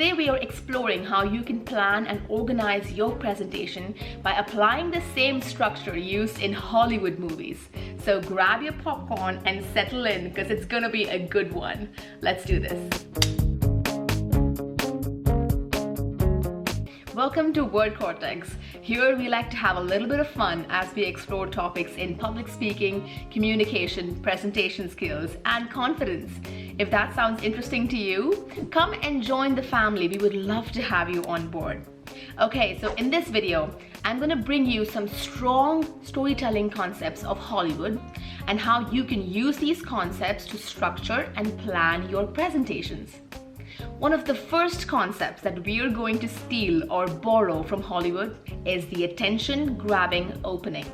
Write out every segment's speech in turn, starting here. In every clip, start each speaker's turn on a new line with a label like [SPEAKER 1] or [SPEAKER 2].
[SPEAKER 1] Today we are exploring how you can plan and organize your presentation by applying the same structure used in Hollywood movies. So grab your popcorn and settle in because it's gonna be a good one. Let's do this. Welcome to Word Cortex. Here we like to have a little bit of fun as we explore topics in public speaking, communication, presentation skills, and confidence. If that sounds interesting to you, come and join the family. We would love to have you on board. Okay, so in this video, I'm going to bring you some strong storytelling concepts of Hollywood and how you can use these concepts to structure and plan your presentations. One of the first concepts that we are going to steal or borrow from Hollywood is the attention-grabbing opening.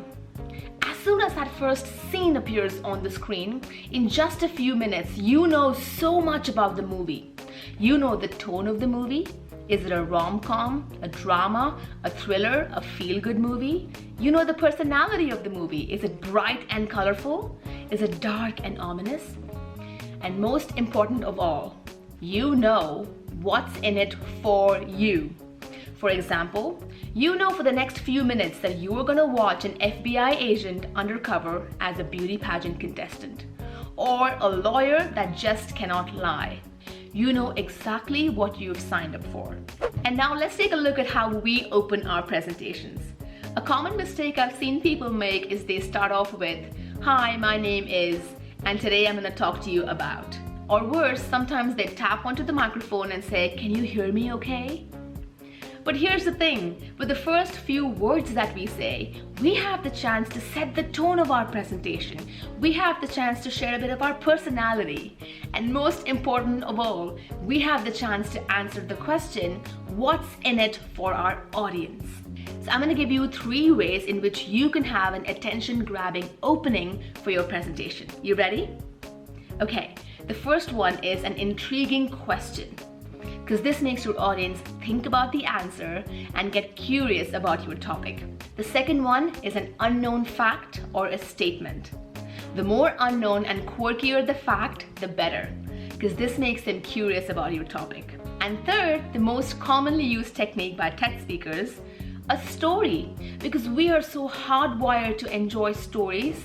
[SPEAKER 1] As soon as that first scene appears on the screen, in just a few minutes, you know so much about the movie. You know the tone of the movie. Is it a rom-com, a drama, a thriller, a feel-good movie? You know the personality of the movie. Is it bright and colorful? Is it dark and ominous? And most important of all, you know what's in it for you. For example, you know for the next few minutes that you are going to watch an FBI agent undercover as a beauty pageant contestant, or a lawyer that just cannot lie. You know exactly what you've signed up for. And now let's take a look at how we open our presentations. A common mistake I've seen people make is they start off with, "Hi, my name is, and today I'm going to talk to you about." Or worse, sometimes they tap onto the microphone and say, "Can you hear me okay?" But here's the thing, with the first few words that we say, we have the chance to set the tone of our presentation. We have the chance to share a bit of our personality. And most important of all, we have the chance to answer the question, what's in it for our audience? So I'm going to give you 3 ways in which you can have an attention-grabbing opening for your presentation. You ready? Okay, the first one is an intriguing question, because this makes your audience think about the answer and get curious about your topic. The second one is an unknown fact or a statement. The more unknown and quirkier the fact, the better, because this makes them curious about your topic. And third, the most commonly used technique by TED speakers, a story, because we are so hardwired to enjoy stories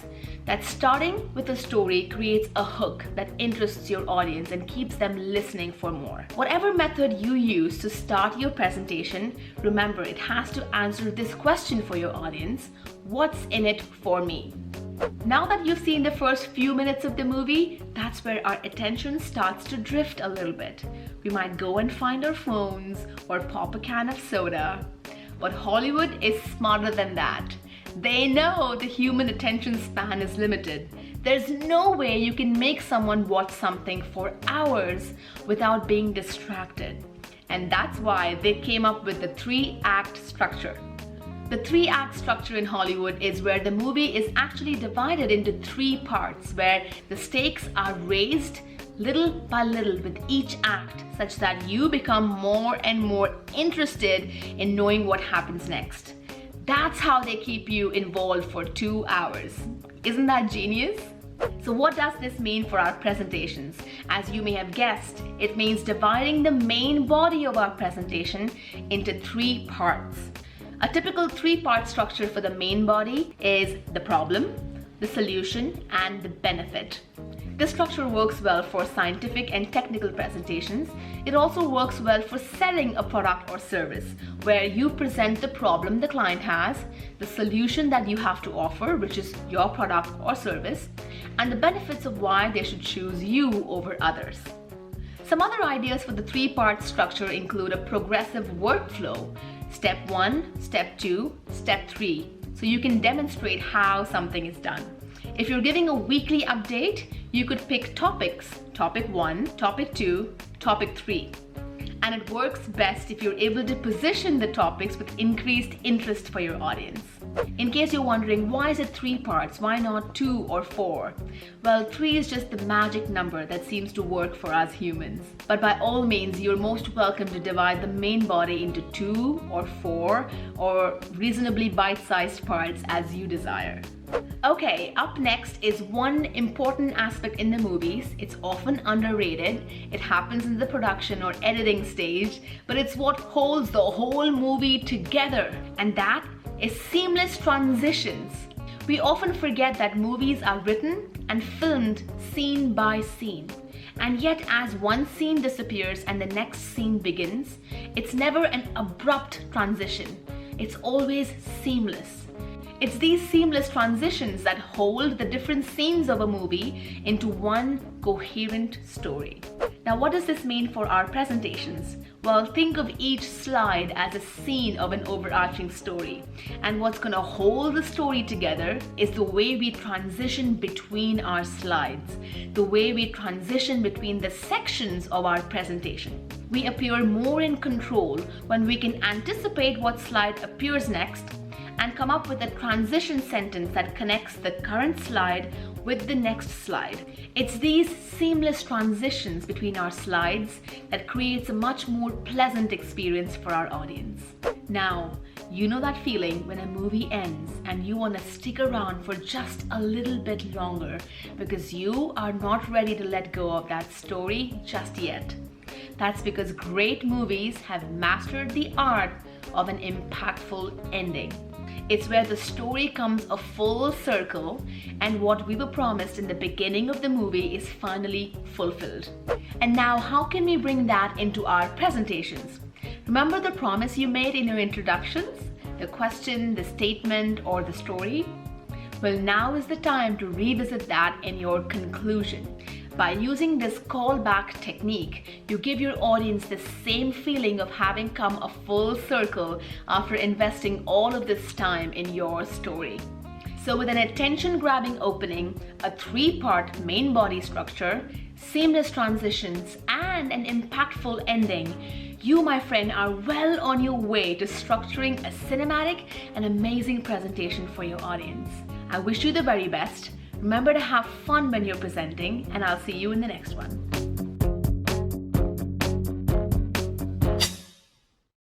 [SPEAKER 1] that starting with a story creates a hook that interests your audience and keeps them listening for more. Whatever method you use to start your presentation, remember it has to answer this question for your audience: what's in it for me? Now that you've seen the first few minutes of the movie, that's where our attention starts to drift a little bit. We might go and find our phones or pop a can of soda. But Hollywood is smarter than that. They know the human attention span is limited. There's no way you can make someone watch something for hours without being distracted. And that's why they came up with the 3-act structure. The 3-act structure in Hollywood is where the movie is actually divided into 3 parts, where the stakes are raised little by little with each act, such that you become more and more interested in knowing what happens next. That's how they keep you involved for 2 hours. Isn't that genius? So what does this mean for our presentations? As you may have guessed, it means dividing the main body of our presentation into 3 parts. A typical 3-part structure for the main body is the problem, the solution, and the benefit. This structure works well for scientific and technical presentations. It also works well for selling a product or service, where you present the problem the client has, the solution that you have to offer, which is your product or service, and the benefits of why they should choose you over others. Some other ideas for the 3-part structure include a progressive workflow, step 1, step 2, step 3, so you can demonstrate how something is done. If you're giving a weekly update, you could pick topics, topic 1, topic 2, topic 3. And it works best if you're able to position the topics with increased interest for your audience. In case you're wondering, why is it 3 parts? Why not 2 or 4? Well, 3 is just the magic number that seems to work for us humans. But by all means, you're most welcome to divide the main body into 2 or 4 or reasonably bite-sized parts as you desire. Okay, up next is one important aspect in the movies. It's often underrated. It happens in the production or editing stage, but it's what holds the whole movie together, and that is seamless transitions. We often forget that movies are written and filmed scene by scene. And yet, as one scene disappears and the next scene begins, it's never an abrupt transition. It's always seamless. It's these seamless transitions that hold the different scenes of a movie into one coherent story. Now, what does this mean for our presentations? Well, think of each slide as a scene of an overarching story. And what's going to hold the story together is the way we transition between our slides, the way we transition between the sections of our presentation. We appear more in control when we can anticipate what slide appears next and come up with a transition sentence that connects the current slide with the next slide. It's these seamless transitions between our slides that creates a much more pleasant experience for our audience. Now, you know that feeling when a movie ends and you want to stick around for just a little bit longer because you are not ready to let go of that story just yet. That's because great movies have mastered the art of an impactful ending. It's where the story comes a full circle and what we were promised in the beginning of the movie is finally fulfilled. And now, how can we bring that into our presentations? Remember the promise you made in your introductions? The question, the statement, or the story? Well, now is the time to revisit that in your conclusion. By using this callback technique, you give your audience the same feeling of having come a full circle after investing all of this time in your story. So with an attention-grabbing opening, a 3-part main body structure, seamless transitions, and an impactful ending, you, my friend, are well on your way to structuring a cinematic and amazing presentation for your audience. I wish you the very best. Remember to have fun when you're presenting, and I'll see you in the next one.